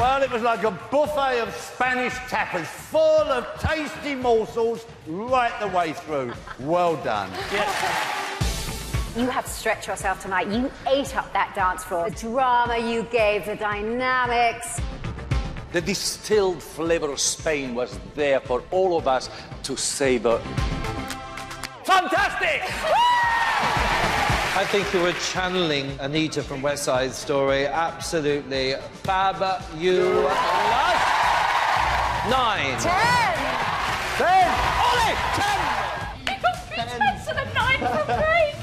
Well, it was like a buffet of Spanish tapas, full of tasty morsels right the way through. Well done. You have to stretch yourself tonight. You ate up that dance floor. The drama you gave, the dynamics. The distilled flavour of Spain was there for all of us to savour. Fantastic! I think you were channeling Anita from West Side Story. Absolutely fabulous. 9. 10. 10. Ollie! 10 to the 9 from Craig.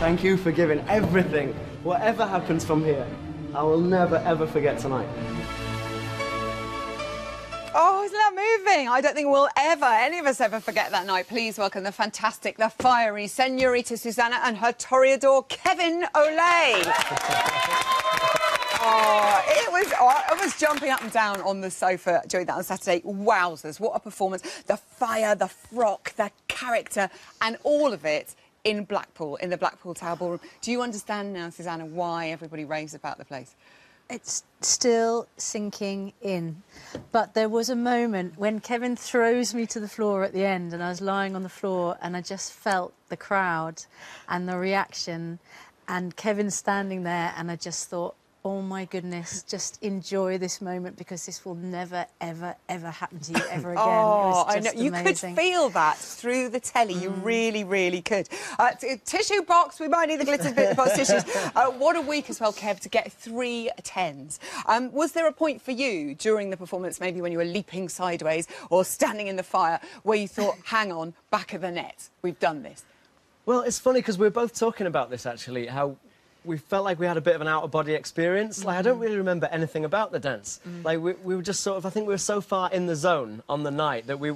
Thank you for giving everything. Whatever happens from here, I will never, ever forget tonight. Oh, isn't that moving? I don't think we'll any of us ever forget that night. Please welcome the fantastic, the fiery Senorita Susanna and her toreador Kevin Olay. I was jumping up and down on the sofa during that on Saturday. Wowzers, what a performance. The fire, the frock, the character, and all of it in Blackpool, in the Blackpool Tower Ballroom. Do you understand now, Susanna, why everybody raves about the place? It's still sinking in. But there was a moment when Kevin throws me to the floor at the end and I was lying on the floor and I just felt the crowd and the reaction and Kevin standing there and I just thought, oh my goodness, just enjoy this moment because this will never, ever, ever happen to you ever again. Oh, it was just I know. You amazing. could feel that through the telly. You really, really could. Tissue box, we might need the glitter bit box tissues. What a week as well, Kev, to get 3 10s. Was there a point for you during the performance, maybe when you were leaping sideways or standing in the fire, where you thought, hang on, back of the net, we've done this? Well, it's funny because we were both talking about this, actually, how we felt like we had a bit of an out-of-body experience. Like, I don't really remember anything about the dance. Like, we were just sort of... I think we were so far in the zone on the night that we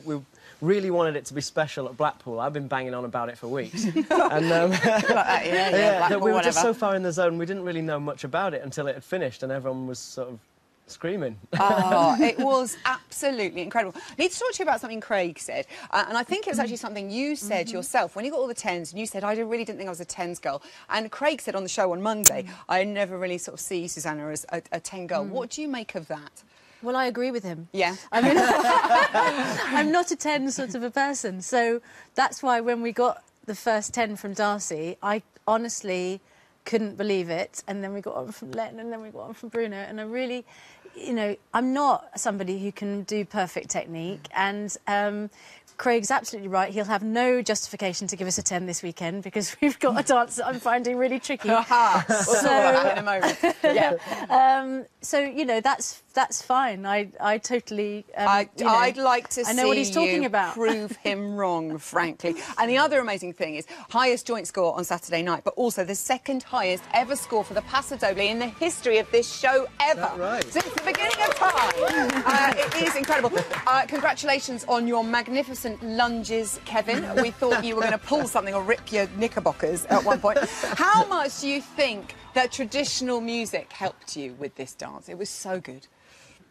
really wanted it to be special at Blackpool. I've been banging on about it for weeks. And, Blackpool, we were just whatever. so far in the zone, we didn't really know much about it until it had finished and everyone was sort of screaming. Oh, it was absolutely incredible. I need to talk to you about something Craig said, and I think it was actually something you said yourself when you got all the 10s, and you said, I really didn't think I was a 10s girl. And Craig said on the show on Monday, I never really sort of see Susanna as a 10 girl. What do you make of that? Well, I agree with him. Yeah. I mean, I'm not a 10 sort of a person, so that's why when we got the first 10 from Darcy, I honestly couldn't believe it. And then we got on from Len, and then we got on from Bruno, and I really... You know, I'm not somebody who can do perfect technique, and Craig's absolutely right. He'll have no justification to give us a 10 this weekend because we've got a dance that I'm finding really tricky. We'll talk about that in a moment. Yeah. So, you know, that's fine. I totally... I'd like to I know what he's talking you about. prove him wrong, frankly. And the other amazing thing is highest joint score on Saturday night, but also the second highest ever score for the Paso Doble in the history of this show ever. Is that right? Since the beginning of time. It is incredible. Congratulations on your magnificent lunges, Kevin. We thought you were going to pull something or rip your knickerbockers at one point. How much do you think that traditional music helped you with this dance? It was so good.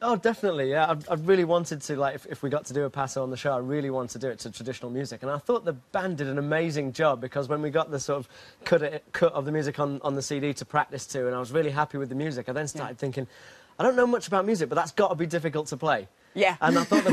Oh, definitely, yeah. I really wanted to, like, if we got to do a paso on the show, I really wanted to do it to traditional music. And I thought the band did an amazing job because when we got the sort of cut of the music on the CD to practice to, and I was really happy with the music, I then started thinking, I don't know much about music, but that's got to be difficult to play. Yeah. And I thought the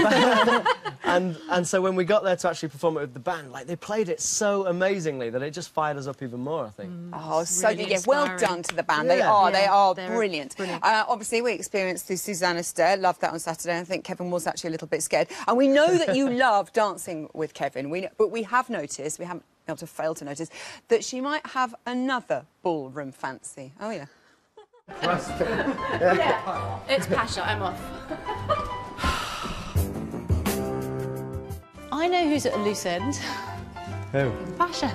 band... and so when we got there to actually perform it with the band, like, they played it so amazingly that it just fired us up even more, I think. Oh, so really good. Yeah, well inspiring. done to the band. Yeah. They are They're brilliant. brilliant. Obviously, we experienced the Susanna stare. Loved that on Saturday. I think Kevin was actually a little bit scared. And we know that you love dancing with Kevin. But we have noticed, we haven't been able to fail to notice, that she might have another ballroom fancy. Oh, yeah. Yeah, it's Pasha. I'm off. I know who's at a loose end. Who? Pasha.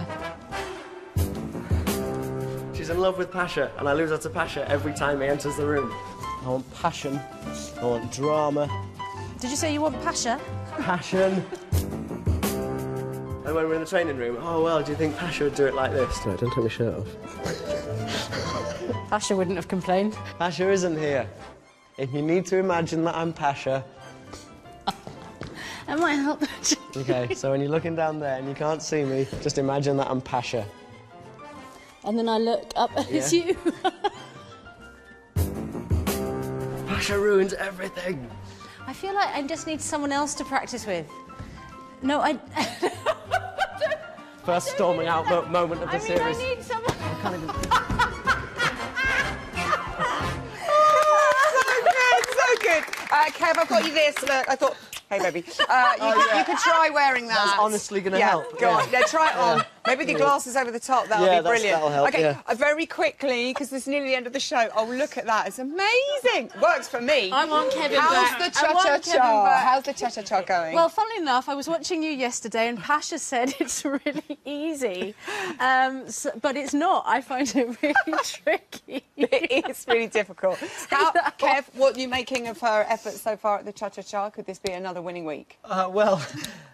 She's in love with Pasha, and I lose her to Pasha every time he enters the room. I want passion. I want drama. Did you say you want Pasha? Passion. And when we're in the training room, oh, well, do you think Pasha would do it like this? No, don't take my shirt off. Pasha wouldn't have complained. Pasha isn't here. If you need to imagine that I'm Pasha... That might help. OK, so when you're looking down there and you can't see me, just imagine that I'm Pasha. And then I look up and it's you. Pasha ruins everything. I feel like I just need someone else to practice with. No, I... First storming out moment of the series. I need someone... So good. Kev, I've got you this. Look, I thought... Hey, baby. You could try wearing that. That's honestly going to help. Go on. Yeah, try it on. Maybe the glasses over the top. That'll be brilliant. That'll help, okay, very quickly, because this is nearly the end of the show. Oh, look at that. It's amazing. Works for me. I want Kevin back. How's the cha-cha-cha? How's the cha-cha-cha going? Well, funnily enough, I was watching you yesterday and Pasha said it's really easy. But it's not. I find it really tricky. It is really difficult. Kev, what are you making of her efforts so far at the cha-cha-cha? Could this be another winning week? Well,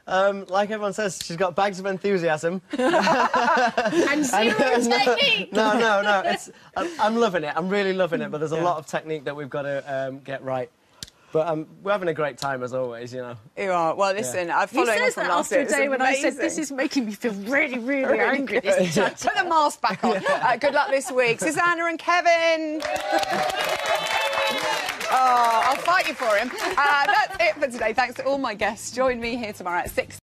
like everyone says, she's got bags of enthusiasm. And zero technique. No. I'm loving it. I'm really loving it. But there's a lot of technique that we've got to get right. But we're having a great time as always, you know. You are. Well, listen, I've He followed on says from that last after year. a day when I said, this is making me feel really, really angry. This Put the mask back on. Good luck this week. Susanna and Kevin. Oh, I'll fight you for him. That's it for today. Thanks to all my guests. Join me here tomorrow at 6.